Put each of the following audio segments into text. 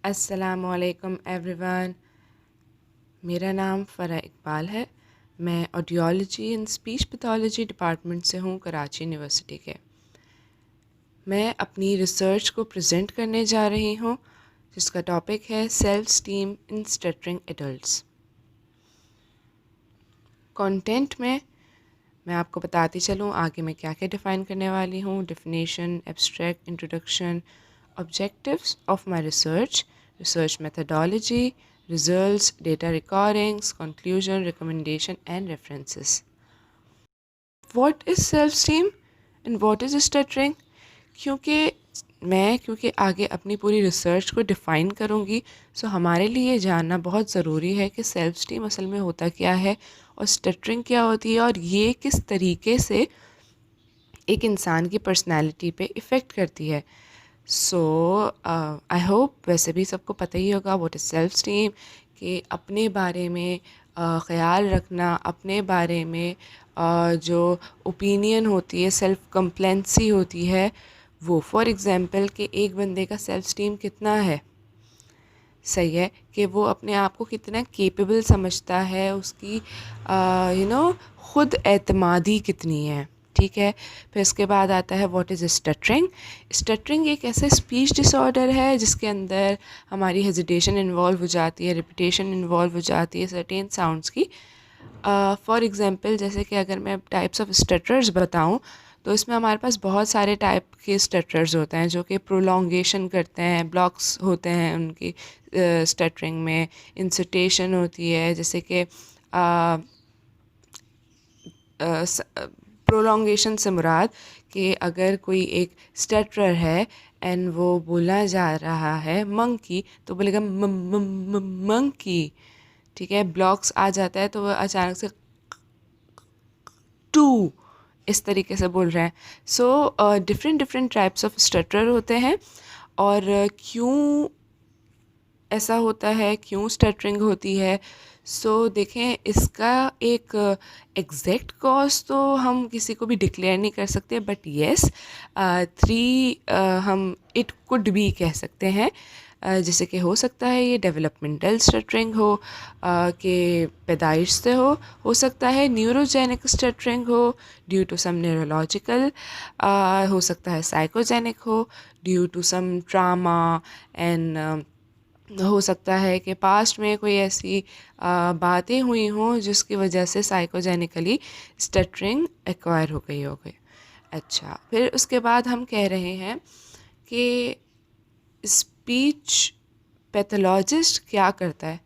अस्सलामुअलैकुम एवरीवन। मेरा नाम फ़रा इकबाल है। मैं audiology and speech pathology department से हूँ, कराची यूनिवर्सिटी के। मैं अपनी रिसर्च को प्रेजेंट करने जा रही हूँ जिसका टॉपिक है सेल्फ स्टीम इन स्टटरिंग एडल्ट्स। कंटेंट में मैं आपको बताती चलूँ आगे मैं क्या क्या डिफ़ाइन करने वाली हूँ। Definition, abstract, introduction, objectives of my research, research methodology, results, data recordings, conclusion, recommendation and references. What is self-esteem and what is stuttering? क्योंकि आगे अपनी पूरी रिसर्च को डिफ़ाइन करूँगी, सो हमारे लिए जानना बहुत ज़रूरी है कि सेल्फ स्टीम असल में होता क्या है और स्टटरिंग क्या होती है और ये किस तरीके से एक इंसान की पर्सनैलिटी पे इफ़ेक्ट करती है। सो आई होप वैसे भी सबको पता ही होगा व्हाट इज़ सेल्फ स्टीम, कि अपने बारे में ख़याल रखना, अपने बारे में जो ओपिनियन होती है, सेल्फ कंप्लेंसी होती है वो। फॉर एग्ज़ाम्पल कि एक बंदे का सेल्फ स्टीम कितना है, सही है, कि वो अपने आप को कितना केपेबल समझता है, उसकी ख़ुद एतमादी कितनी है, ठीक है। फिर इसके बाद आता है व्हाट इज़ स्टटरिंग। स्टटरिंग एक ऐसा स्पीच डिसऑर्डर है जिसके अंदर हमारी हेजिटेशन इन्वॉल्व हो जाती है, रिपीटेशन इन्वॉल्व हो जाती है सर्टेन साउंड्स की। फॉर एग्ज़ाम्पल जैसे कि अगर मैं टाइप्स ऑफ स्टटर्स बताऊँ तो इसमें हमारे पास बहुत सारे टाइप के स्टटर्स होते हैं जो कि प्रोलॉन्गेशन करते हैं, ब्लॉक्स होते हैं उनकी स्टटरिंग में। इंसर्टेशन होती है, जैसे कि प्रोलॉन्गेशन से मुराद कि अगर कोई एक स्टटरर है एंड वो बोला जा रहा है मंकी तो बोलेगा मंकी, ठीक है। ब्लॉक्स आ जाता है तो वो अचानक से टू इस तरीके से बोल रहे हैं। So different different types of stutter होते हैं। और क्यों ऐसा होता है, क्यों स्टटरिंग होती है, सो देखें इसका एक एग्जैक्ट कॉज तो हम किसी को भी डिक्लेयर नहीं कर सकते, बट येस थ्री हम इट कुड बी कह सकते हैं। जैसे कि हो सकता है ये डेवलपमेंटल स्टटरिंग हो, कि पैदाइश से हो सकता है न्यूरोजेनिक स्टटरिंग हो ड्यू टू सम न्यूरोलॉजिकल, हो सकता है साइकोजेनिक हो due to some trauma, and हो सकता है कि पास्ट में कोई ऐसी बातें हुई हों जिसकी वजह से साइकोजेनिकली स्टटरिंग एक्वायर हो गई। अच्छा, फिर उसके बाद हम कह रहे हैं कि स्पीच पैथोलॉजिस्ट क्या करता है।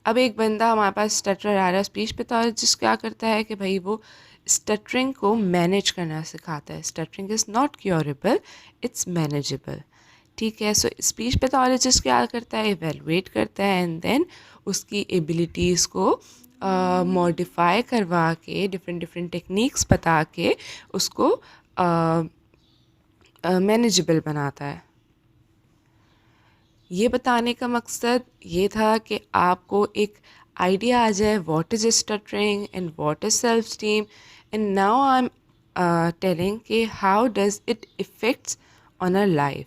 अब एक बंदा हमारे पास स्टटर आ रहा है, स्पीच पैथोलॉजिस्ट क्या करता है कि भाई वो स्टटरिंग को मैनेज करना सिखाता है। Stuttering is not curable, it's manageable, ठीक है। सो स्पीच पैथोलॉजिस्ट क्या करता है, इवेलुएट करता है एंड देन उसकी एबिलिटीज़ को मॉडिफाई करवा के, डिफरेंट डिफरेंट टेक्निक्स बता के उसको मैनेजेबल बनाता है। ये बताने का मकसद ये था कि आपको एक आइडिया आ जाए what is stuttering and what is self esteem, and now I am telling कि how does it effects on our life.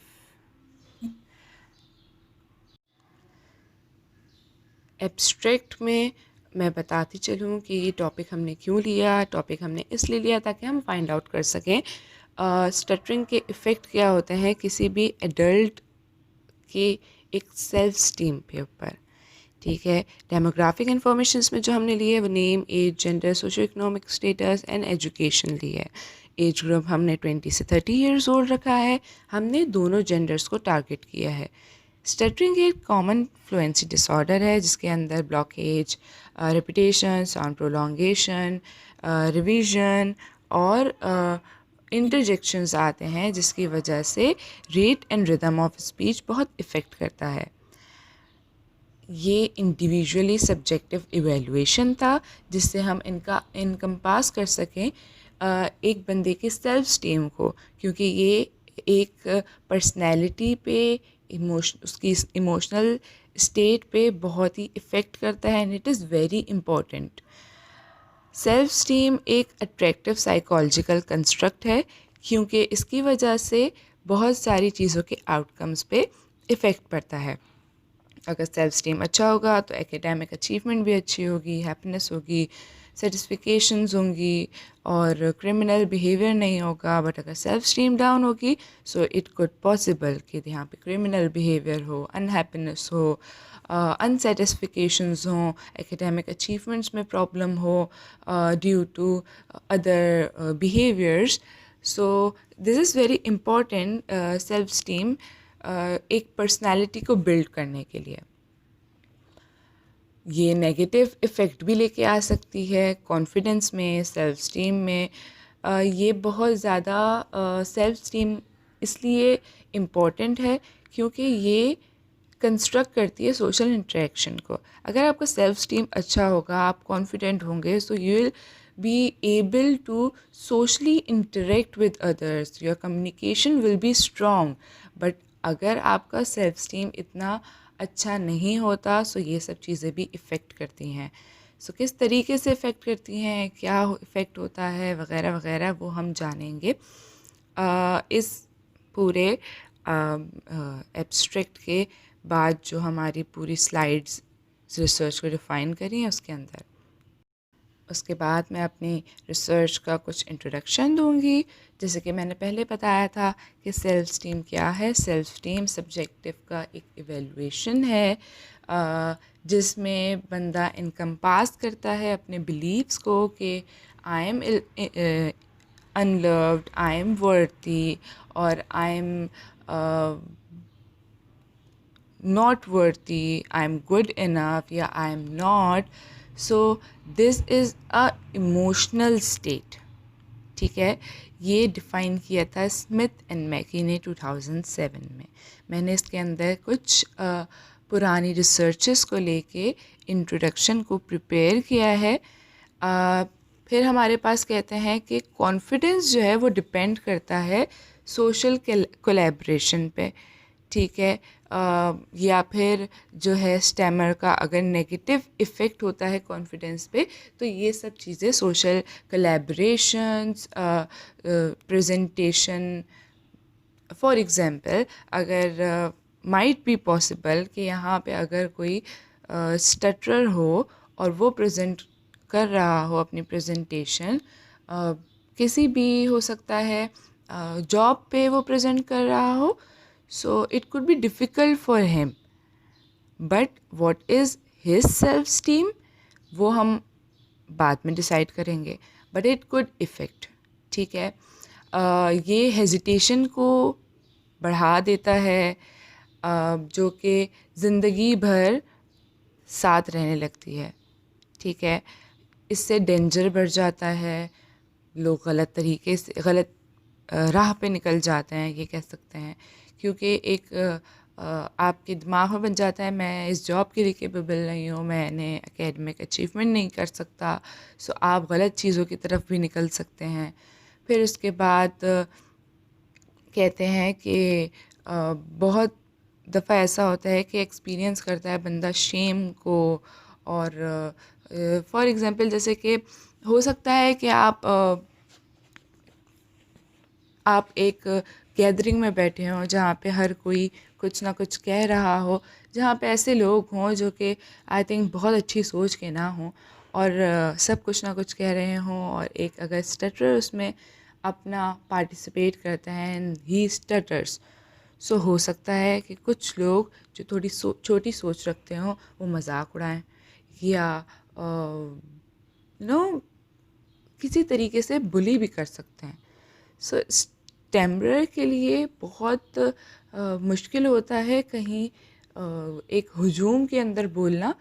Abstract में मैं बताती चलूँ कि ये टॉपिक हमने क्यों लिया। टॉपिक हमने इसलिए लिया ताकि हम फाइंड आउट कर सकें स्टटरिंग के इफ़ेक्ट क्या होते हैं किसी भी एडल्ट के एक सेल्फ स्टीम पे ऊपर, ठीक है। डेमोग्राफिक इंफॉर्मेशंस में जो हमने लिए वो name, age, gender, socio economic status and education ली है। एज ग्रुप हमने 20 से 30 ईयर्स ओल्ड रखा है। हमने दोनों जेंडर्स को टारगेट किया है। स्टटरिंग एक कॉमन फ्लुएंसी डिसऑर्डर है जिसके अंदर blockage, repetition, sound prolongation, revision और इंटरजेक्शंस आते हैं जिसकी वजह से rate and rhythm of speech बहुत इफ़ेक्ट करता है। ये इंडिविजुअली सब्जेक्टिव इवेलुएशन था जिससे हम इनका इनकम्पास कर सकें एक बंदे के सेल्फ स्टीम को, क्योंकि ये एक पर्सनैलिटी पे, उसकी इमोशनल स्टेट पे बहुत ही इफ़ेक्ट करता है and it is very important. Self esteem एक अट्रैक्टिव साइकोलॉजिकल कंस्ट्रक्ट है क्योंकि इसकी वजह से बहुत सारी चीज़ों के आउटकम्स पे इफ़ेक्ट पड़ता है। अगर सेल्फ स्टीम अच्छा होगा तो एकेडमिक अचीवमेंट भी अच्छी होगी, हैप्पीनेस होगी, सेटिस्फिकेशंस होंगी और क्रिमिनल बिहेवियर नहीं होगा। बट अगर सेल्फ स्टीम डाउन होगी सो इट कुड पॉसिबल कि यहाँ पे क्रिमिनल बिहेवियर हो, अनहैप्पीनेस हो, अनसेटिस्फिकेशंस हों, एकेडमिक अचीवमेंट्स में प्रॉब्लम हो due to other behaviours. So this is very important self esteem एक पर्सनालिटी को बिल्ड करने के लिए। ये नेगेटिव इफ़ेक्ट भी लेके आ सकती है कॉन्फिडेंस में, सेल्फ स्टीम में। ये बहुत ज़्यादा सेल्फ स्टीम इसलिए इम्पॉर्टेंट है क्योंकि ये कंस्ट्रक्ट करती है सोशल इंटरेक्शन को। अगर आपका सेल्फ स्टीम अच्छा होगा, आप कॉन्फिडेंट होंगे, so you will be able to socially interact with others, your communication will be strong. But अगर आपका सेल्फ स्टीम इतना अच्छा नहीं होता सो ये सब चीज़ें भी इफ़ेक्ट करती हैं। सो किस तरीके से इफ़ेक्ट करती हैं, क्या इफ़ेक्ट होता है वगैरह वगैरह, वो हम जानेंगे इस पूरे एब्स्ट्रैक्ट के बाद जो हमारी पूरी स्लाइड्स रिसर्च को डिफ़ाइन करी हैं उसके अंदर। उसके बाद मैं अपनी रिसर्च का कुछ इंट्रोडक्शन दूंगी। जैसे कि मैंने पहले बताया था कि सेल्फ स्टीम क्या है। सेल्फ स्टीम सब्जेक्टिव का एक इवेलुएशन है जिसमें बंदा इनकम्पास करता है अपने बिलीव्स को कि I am unloved, I am worthy और I am not worthy, I'm good enough या I'm not. So this is a emotional state. ठीक है, ये डिफ़ाइन किया था स्मिथ एंड मैकी ने 2007 में। मैंने इसके अंदर कुछ पुरानी रिसर्चेस को लेके इंट्रोडक्शन को प्रिपेयर किया है। फिर हमारे पास कहते हैं कि कॉन्फिडेंस जो है वो डिपेंड करता है सोशल कोलैबोरेशन पे। ठीक है, या फिर जो है स्टैमर का अगर नेगेटिव इफ़ेक्ट होता है कॉन्फिडेंस पे तो ये सब चीज़ें social collaborations, presentation. For example अगर माइट बी पॉसिबल कि यहाँ पे अगर कोई स्टटरर हो और वो प्रेजेंट कर रहा हो अपनी प्रेजेंटेशन, किसी भी हो सकता है जॉब पे वो प्रेजेंट कर रहा हो, so it could be difficult for him, but what is his self esteem वो हम बाद में डिसाइड करेंगे, but it could affect। ठीक है, ये हेजिटेशन को बढ़ा देता है जो कि ज़िंदगी भर साथ रहने लगती है। ठीक है, इससे डेंजर बढ़ जाता है, लोग गलत तरीके से गलत राह पे निकल जाते हैं, ये कह सकते हैं, क्योंकि एक आपके दिमाग में बन जाता है मैं इस जॉब के लिए केपेबल नहीं हूँ, मैंने एकेडमिक अचीवमेंट नहीं कर सकता। सो आप गलत चीज़ों की तरफ भी निकल सकते हैं। फिर उसके बाद कहते हैं कि बहुत दफ़ा ऐसा होता है कि एक्सपीरियंस करता है बंदा शेम को। और फॉर एग्ज़ाम्पल जैसे कि हो सकता है कि आप एक गैदरिंग में बैठे हों जहाँ पे हर कोई कुछ ना कुछ कह रहा हो, जहाँ पे ऐसे लोग हों जो कि आई थिंक बहुत अच्छी सोच के ना हों और सब कुछ ना कुछ कह रहे हों, और एक अगर स्टटर उसमें अपना पार्टिसिपेट करता है एंड ही स्टटर्स, सो हो सकता है कि कुछ लोग जो थोड़ी छोटी सोच रखते हों वो मजाक उड़ाएं या किसी तरीके से बुली भी कर सकते हैं। सो स्टैमरर के लिए बहुत मुश्किल होता है कहीं एक हुजूम के अंदर बोलना,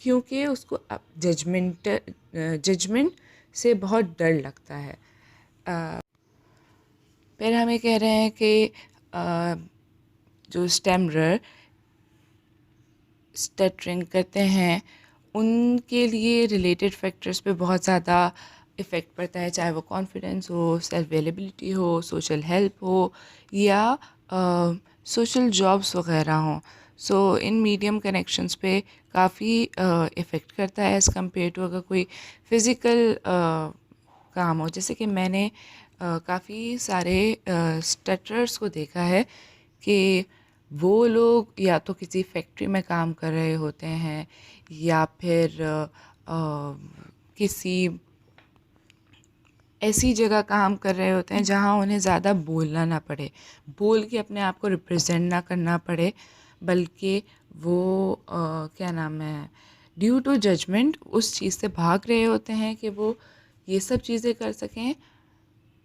क्योंकि उसको जजमेंट से बहुत डर लगता है। फिर हमें कह रहे हैं कि जो स्टैमरर स्टटरिंग करते हैं उनके लिए रिलेटेड फैक्टर्स पे बहुत ज़्यादा इफ़ेक्ट पड़ता है, चाहे वो कॉन्फिडेंस हो, सेल्फ अवेलेबिलिटी हो, सोशल हेल्प हो या सोशल जॉब्स वगैरह हों। सो इन मीडियम कनेक्शंस पे काफ़ी इफ़ेक्ट करता है एज़ कम्पेयर टू अगर कोई फ़िज़िकल काम हो। जैसे कि मैंने काफ़ी सारे स्टटरर्स को देखा है कि वो लोग या तो किसी फैक्ट्री में काम कर रहे होते हैं या फिर किसी ऐसी जगह काम कर रहे होते हैं जहाँ उन्हें ज़्यादा बोलना ना पड़े, बोल के अपने आप को रिप्रेजेंट ना करना पड़े, बल्कि वो क्या नाम है, ड्यू टू जजमेंट उस चीज़ से भाग रहे होते हैं कि वो ये सब चीज़ें कर सकें।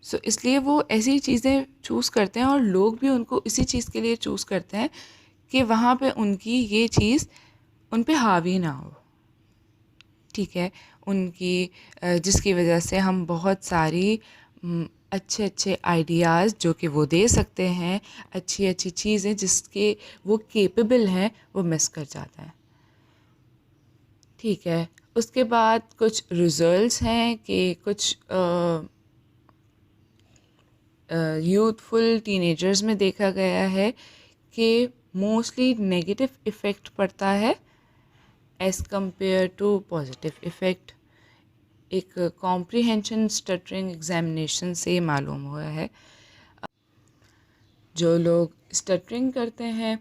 सो इसलिए वो ऐसी चीज़ें चूज़ करते हैं और लोग भी उनको इसी चीज़ के लिए चूज़ करते हैं कि वहाँ पे उनकी ये चीज़ उन पे हावी ना हो, ठीक है। उनकी जिसकी वजह से हम बहुत सारी अच्छे अच्छे आइडियाज़ जो कि वो दे सकते हैं, अच्छी अच्छी चीज़ें जिसके वो केपेबल हैं, वो मिस कर जाते हैं, ठीक है। उसके बाद कुछ रिजल्ट्स हैं कि कुछ यूथफुल टीनेजर्स में देखा गया है कि मोस्टली नेगेटिव इफ़ेक्ट पड़ता है as compare to positive effect. एक कॉम्प्रिहेंशन स्टटरिंग एग्जामिनेशन से मालूम हुआ है। जो लोग स्टटरिंग करते हैं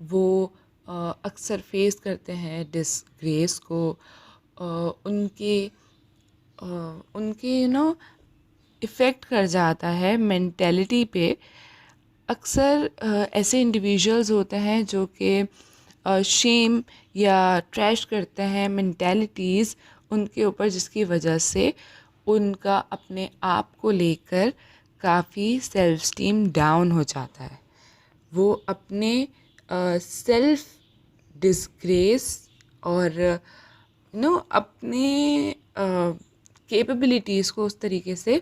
वो अक्सर फेस करते हैं डिसग्रेस को, उनके उनके इफ़ेक्ट कर जाता है मेंटेलिटी पे। अक्सर ऐसे इंडिविजुअल्स होते हैं जो कि शेम या ट्रैश करते हैं मेंटेलिटीज़ उनके ऊपर, जिसकी वजह से उनका अपने आप को लेकर काफ़ी सेल्फ स्टीम डाउन हो जाता है। वो अपने सेल्फ डिसग्रेस और अपने कैपेबिलिटीज़ को उस तरीके से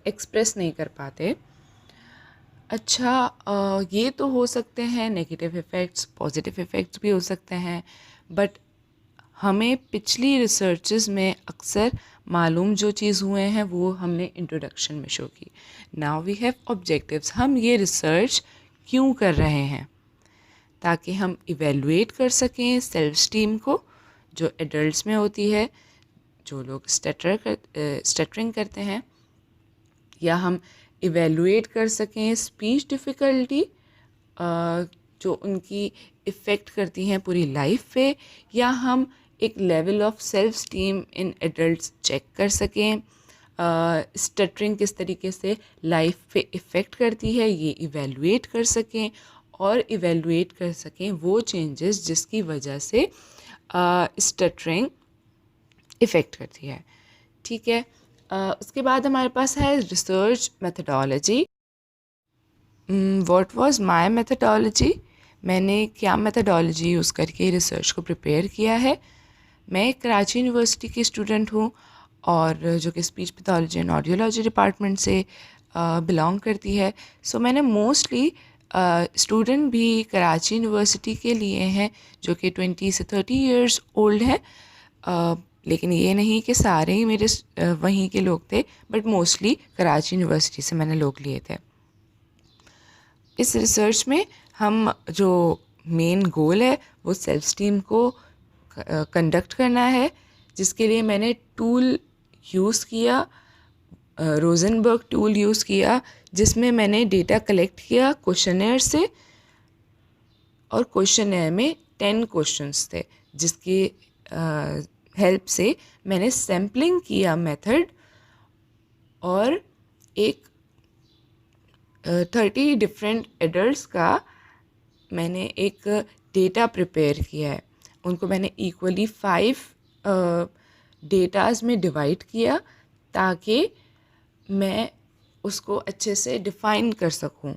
एक्सप्रेस नहीं कर पाते। अच्छा, ये तो हो सकते हैं नेगेटिव इफ़ेक्ट्स, पॉजिटिव इफ़ेक्ट्स भी हो सकते हैं, बट हमें पिछली रिसर्चेस में अक्सर मालूम जो चीज़ हुए हैं वो हमने इंट्रोडक्शन में शो की। Now we have objectives. हम ये रिसर्च क्यों कर रहे हैं? ताकि हम इवेलुएट कर सकें सेल्फ स्टीम को जो एडल्ट्स में होती है, जो लोग स्टटरिंग करते हैं, या हम इवेलुएट कर सकें स्पीच डिफ़िकल्टी जो उनकी इफ़ेक्ट करती हैं पूरी लाइफ पे, या हम एक level of self esteem in adults check कर सकें। स्टटरिंग किस तरीके से लाइफ पे इफ़ेक्ट करती है ये इवेलुएट कर सकें, और इवेलुएट कर सकें वो चेंजेस जिसकी वजह से स्टटरिंग इफ़ेक्ट करती है, ठीक है। उसके बाद हमारे पास है research methodology. What was my methodology? मैंने क्या मेथडोलॉजी यूज़ करके रिसर्च को प्रिपेयर किया है। मैं कराची यूनिवर्सिटी की स्टूडेंट हूँ और जो कि speech pathology and audiology department से बिलोंग करती है। सो मैंने मोस्टली स्टूडेंट भी कराची यूनिवर्सिटी के लिए हैं जो कि 20 से 30 इयर्स ओल्ड हैं, लेकिन ये नहीं कि सारे ही मेरे वहीं के लोग थे, बट मोस्टली कराची यूनिवर्सिटी से मैंने लोग लिए थे। इस रिसर्च में हम जो मेन गोल है वो सेल्फ स्टीम को कंडक्ट करना है, जिसके लिए मैंने टूल यूज़ किया, रोजनबर्ग टूल यूज़ किया, जिसमें मैंने डेटा कलेक्ट किया क्वेश्चनेयर से, और क्वेश्चनेयर में 10 क्वेश्चंस थे जिसकी हेल्प से मैंने सैम्पलिंग किया मेथड, और एक 30 डिफरेंट एडल्ट्स का मैंने एक डेटा प्रिपेयर किया है। उनको मैंने इक्वली 5 डेटाज में डिवाइड किया ताकि मैं उसको अच्छे से डिफ़ाइन कर सकूं।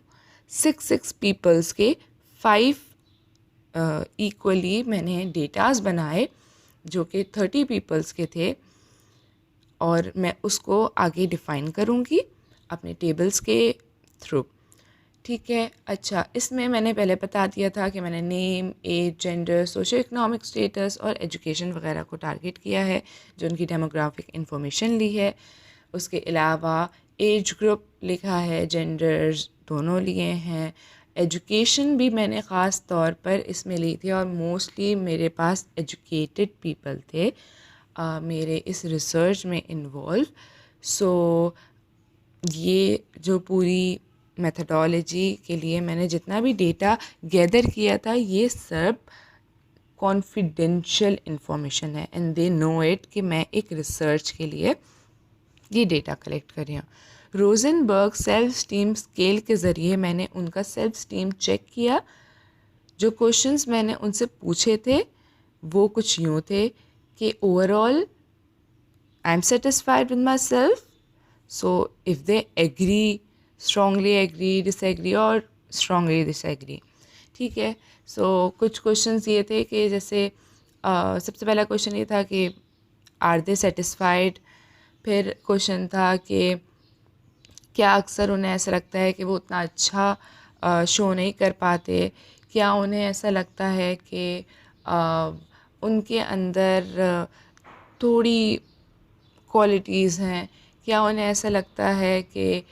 6 पीपल्स के 5 इक्वली मैंने डेटाज बनाए जो कि 30 पीपल्स के थे, और मैं उसको आगे डिफ़ाइन करूँगी अपने टेबल्स के थ्रू, ठीक है। अच्छा, इसमें मैंने पहले बता दिया था कि मैंने name, age, gender, socio economic status और एजुकेशन वगैरह को टारगेट किया है, जो उनकी डेमोग्राफिक इंफॉर्मेशन ली है। उसके अलावा एज ग्रुप लिखा है, जेंडर्स दोनों लिए हैं, एजुकेशन भी मैंने ख़ास तौर पर इसमें ली थी, और मोस्टली मेरे पास एजुकेटेड पीपल थे मेरे इस रिसर्च में इन्वॉल्व। सो ये जो पूरी मेथडोलॉजी के लिए मैंने जितना भी डेटा गैदर किया था, ये सब कॉन्फिडेंशियल इंफॉर्मेशन है एंड दे नो इट कि मैं एक रिसर्च के लिए ये डेटा कलेक्ट कर रही हूँ। रोजनबर्ग सेल्फ स्टीम स्केल के ज़रिए मैंने उनका सेल्फ स्टीम चेक किया। जो क्वेश्चंस मैंने उनसे पूछे थे वो कुछ यूँ थे कि overall I am satisfied with my self, so if they agree, strongly agree, disagree और स्ट्रांगली डिसएग्री, ठीक है। सो कुछ क्वेश्चंस ये थे कि जैसे सबसे पहला क्वेश्चन ये था कि आर दे सेटिस्फाइड। फिर क्वेश्चन था कि क्या अक्सर उन्हें ऐसा लगता है कि वो उतना अच्छा शो नहीं कर पाते, क्या उन्हें ऐसा लगता है कि उनके अंदर थोड़ी क्वालिटीज़ हैं, क्या उन्हें ऐसा लगता है कि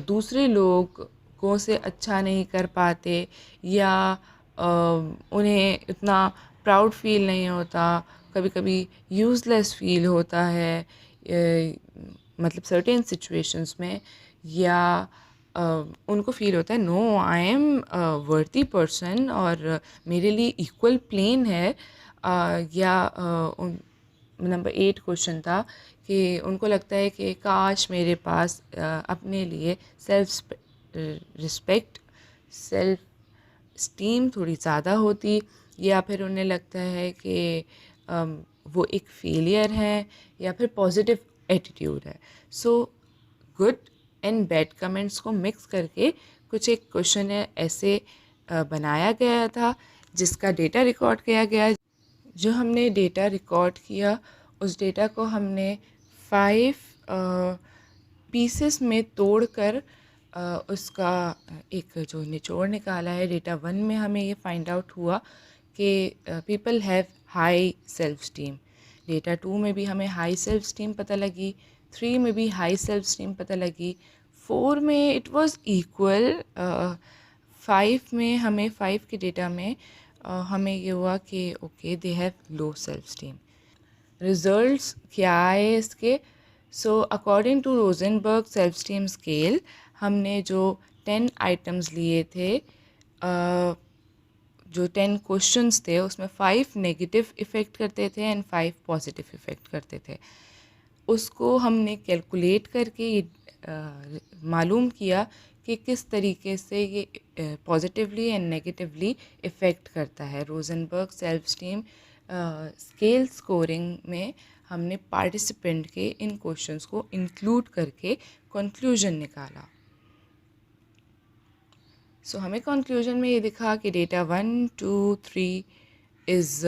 दूसरे लोगों से अच्छा नहीं कर पाते, या उन्हें इतना प्राउड फील नहीं होता, कभी कभी यूज़लेस फील होता है मतलब सर्टेन सिचुएशंस में, या उनको फील होता है no I am worthy person और मेरे लिए इक्वल प्लेन है, या नंबर 8 क्वेश्चन था कि उनको लगता है कि काश मेरे पास अपने लिए सेल्फ रिस्पेक्ट, सेल्फ स्टीम थोड़ी ज़्यादा होती, या फिर उन्हें लगता है कि वो एक फेलियर है, या फिर पॉजिटिव एटीट्यूड है। So good and bad comments को मिक्स करके कुछ एक क्वेश्चन ऐसे बनाया गया था जिसका डेटा रिकॉर्ड किया गया। जो हमने डेटा रिकॉर्ड किया उस डेटा को हमने 5 पीसेस में तोड़कर उसका एक जो निचोड़ निकाला है। डेटा 1 में हमें ये फाइंड आउट हुआ कि people have high self esteem. Data 2 में भी हमें हाई सेल्फ स्टीम पता लगी, 3 में भी हाई सेल्फ स्टीम पता लगी, 4 में इट वाज इक्वल, 5 में हमें 5 के डेटा में हमें ये हुआ कि okay they have low self esteem. Results क्या आए इसके? So according to Rosenberg self esteem scale हमने जो 10 आइटम्स लिए थे, जो 10 क्वेश्चंस थे उसमें 5 नेगेटिव इफ़ेक्ट करते थे एंड 5 पॉजिटिव इफ़ेक्ट करते थे। उसको हमने कैलकुलेट करके ये मालूम किया कि किस तरीके से ये पॉजिटिवली एंड नेगेटिवली इफ़ेक्ट करता है। Rosenberg self esteem scale scoring में हमने पार्टिसिपेंट के इन क्वेश्चंस को इंक्लूड करके कंक्लूजन निकाला। सो हमें कंक्लूजन में ये दिखा कि data 1, 2, 3 is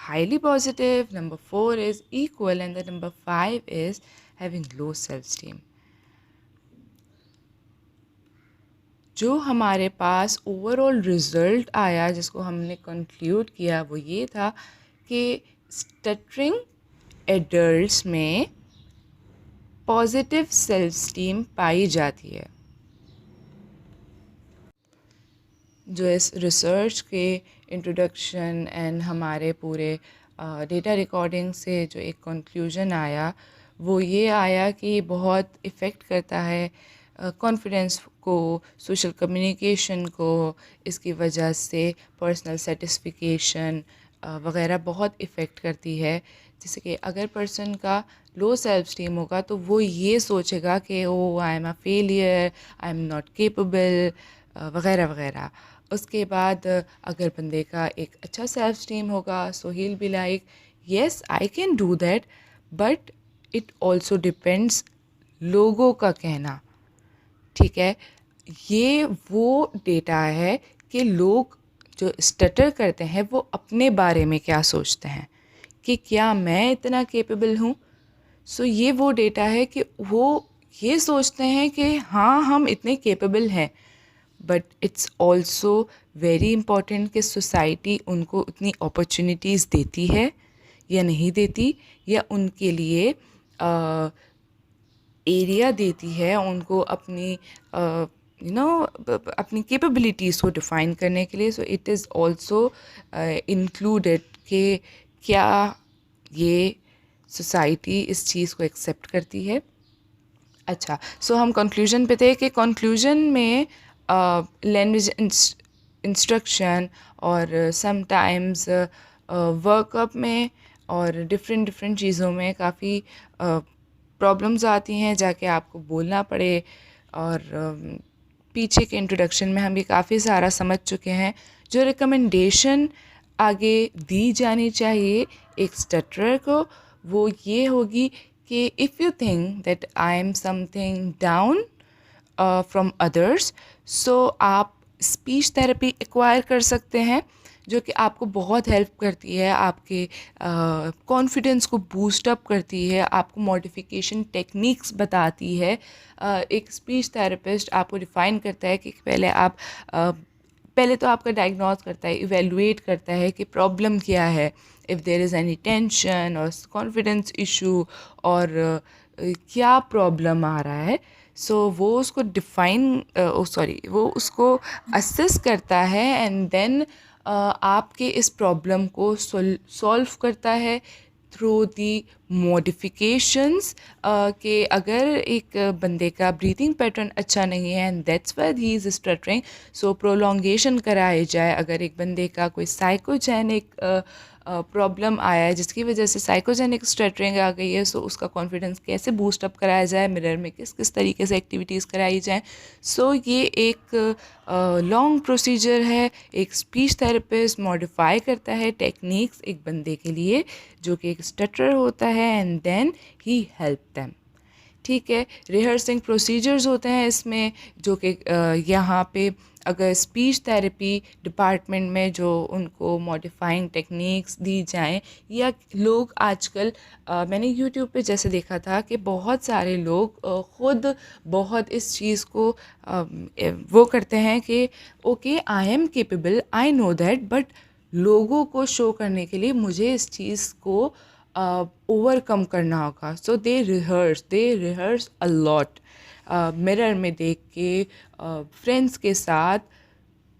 highly positive, number 4 is equal, and the number 5 is having low self-esteem. जो हमारे पास ओवरऑल रिज़ल्ट आया जिसको हमने कंक्लूड किया वो ये था कि स्टटरिंग एडल्ट्स में पॉजिटिव सेल्फ स्टीम पाई जाती है। जो इस रिसर्च के इंट्रोडक्शन एंड हमारे पूरे डेटा रिकॉर्डिंग से जो एक कंक्लूजन आया वो ये आया कि बहुत इफ़ेक्ट करता है कॉन्फिडेंस को, सोशल कम्युनिकेशन को। इसकी वजह से पर्सनल सेटिस्फिकेशन वगैरह बहुत इफ़ेक्ट करती है। जैसे कि अगर पर्सन का लो सेल्फ स्टीम होगा तो वो ये सोचेगा कि oh I am a failure, I am not capable वगैरह वगैरह। उसके बाद अगर बंदे का एक अच्छा सेल्फ स्टीम होगा so he will be like yes I can do that, but it also depends लोगों का कहना, ठीक है। ये वो डेटा है कि लोग जो स्टटर करते हैं वो अपने बारे में क्या सोचते हैं कि क्या मैं इतना केपेबल हूँ। सो ये वो डेटा है कि वो ये सोचते हैं कि हाँ हम इतने केपेबल हैं, but it's also very important कि सोसाइटी उनको उतनी अपॉर्चुनिटीज़ देती है या नहीं देती, या उनके लिए एरिया देती है उनको अपनी अपनी कैपेबिलिटीज़ को डिफ़ाइन करने के लिए। So it is also included कि क्या ये सोसाइटी इस चीज़ को एक्सेप्ट करती है। अच्छा, सो हम कंक्लूजन पे थे कि कंक्लूजन में लैंग्वेज इंस्ट्रक्शन और समटाइम्स वर्कअप में और डिफरेंट डिफरेंट चीज़ों में काफ़ी प्रॉब्लम्स आती हैं, जाके आपको बोलना पड़े। और पीछे के इंट्रोडक्शन में हम ये काफ़ी सारा समझ चुके हैं। जो रिकमेंडेशन आगे दी जानी चाहिए एक स्टटरर को, वो ये होगी कि if you think that I am something down from others, so आप स्पीच थेरेपी एक्वायर कर सकते हैं, जो कि आपको बहुत हेल्प करती है, आपके कॉन्फिडेंस को बूस्ट अप करती है, आपको मॉडिफिकेशन टेक्निक्स बताती है। एक स्पीच थेरेपिस्ट आपको डिफ़ाइन करता है कि पहले तो आपका डायग्नोज करता है, इवेलुएट करता है कि प्रॉब्लम क्या है, if there is any tension और कॉन्फिडेंस इशू, और क्या प्रॉब्लम आ रहा है। सो वो उसको वो उसको असेस करता है, एंड देन आपके इस प्रॉब्लम को सॉल्व करता है थ्रू दी मॉडिफिकेशंस। कि अगर एक बंदे का ब्रीथिंग पैटर्न अच्छा नहीं है and that's why he is stuttering, so prolongation कराई जाए। अगर एक बंदे का कोई साइकोजेनिक प्रॉब्लम आया है जिसकी वजह से साइकोजेनिक स्टटरिंग आ गई है, सो उसका कॉन्फिडेंस कैसे बूस्ट अप कराया जाए, मिरर में किस किस तरीके से एक्टिविटीज़ कराई जाएँ। सो ये एक लॉन्ग प्रोसीजर है। एक स्पीच थेरेपिस्ट मॉडिफाई करता है टेक्निक्स एक बंदे के लिए जो कि एक स्टटरर होता है, and then he help them. ठीक है, रिहर्सिंग प्रोसीजर्स होते हैं इसमें, जो कि यहाँ पे अगर स्पीच थेरेपी डिपार्टमेंट में जो उनको मॉडिफाइंग टेक्निक्स दी जाएं, या लोग आजकल मैंने यूट्यूब पे जैसे देखा था कि बहुत सारे लोग ख़ुद बहुत इस चीज़ को वो करते हैं कि okay I am capable, I know that, but लोगों को शो करने के लिए मुझे इस चीज़ को ओवरकम करना होगा। सो दे रिहर्स अ लॉट, मिरर में देख के, फ्रेंड्स के साथ,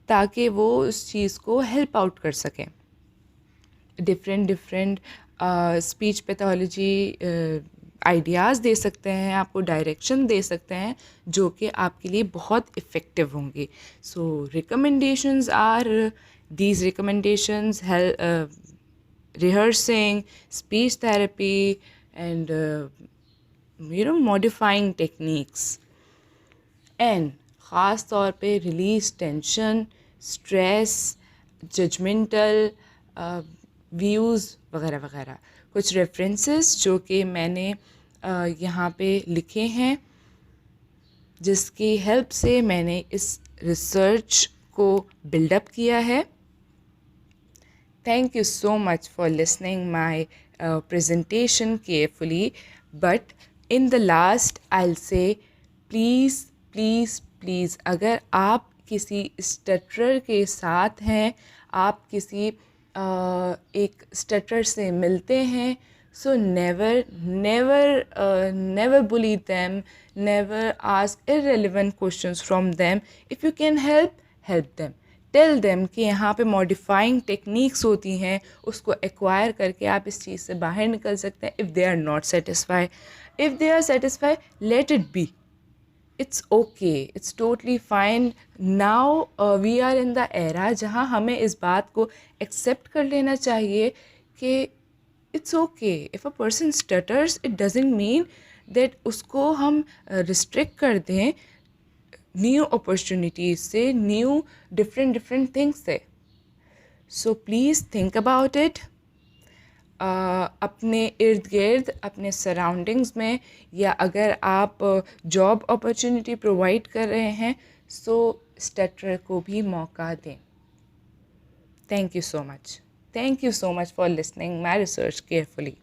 ताकि वो उस चीज़ को हेल्प आउट कर सकें। Different different speech pathology ideas दे सकते हैं, आपको डायरेक्शन दे सकते हैं, जो कि आपके लिए बहुत इफ़ेक्टिव होंगे। So recommendations are these recommendations rehearsing, speech therapy, and modifying techniques, and ख़ास तौर पे release tension, stress, judgemental views वगैरह वगैरह। कुछ रेफरेंसेस जो कि मैंने यहाँ पे लिखे हैं, जिसकी हेल्प से मैंने इस रिसर्च को बिल्डअप किया है। Thank you so much for listening my presentation carefully. But in the last, I'll say, please, please, please, अगर आप किसी स्टटरर के साथ हैं, आप किसी एक स्टटरर से मिलते हैं, so never bully them, never ask irrelevant questions from them. If you can help them. Tell them कि यहाँ पे मॉडिफाइंग टेक्निक्स होती हैं, उसको एक्वायर करके आप इस चीज़ से बाहर निकल सकते हैं। If they are not satisfy, if they are satisfy, let it be, it's okay, it's totally fine. Now we are in the era जहाँ हमें इस बात को एक्सेप्ट कर लेना चाहिए कि it's okay if a person stutters, it doesn't mean that उसको हम रिस्ट्रिक्ट कर दें न्यू अपॉर्चुनिटीज़ से, न्यू डिफरेंट थिंग्स से। So please think about it. अपने इर्द गिर्द, अपने सराउंडिंग्स में, या अगर आप जॉब अपॉर्चुनिटी प्रोवाइड कर रहे हैं, सो स्टटरर को भी मौका दें। Thank you so much for listening my research carefully.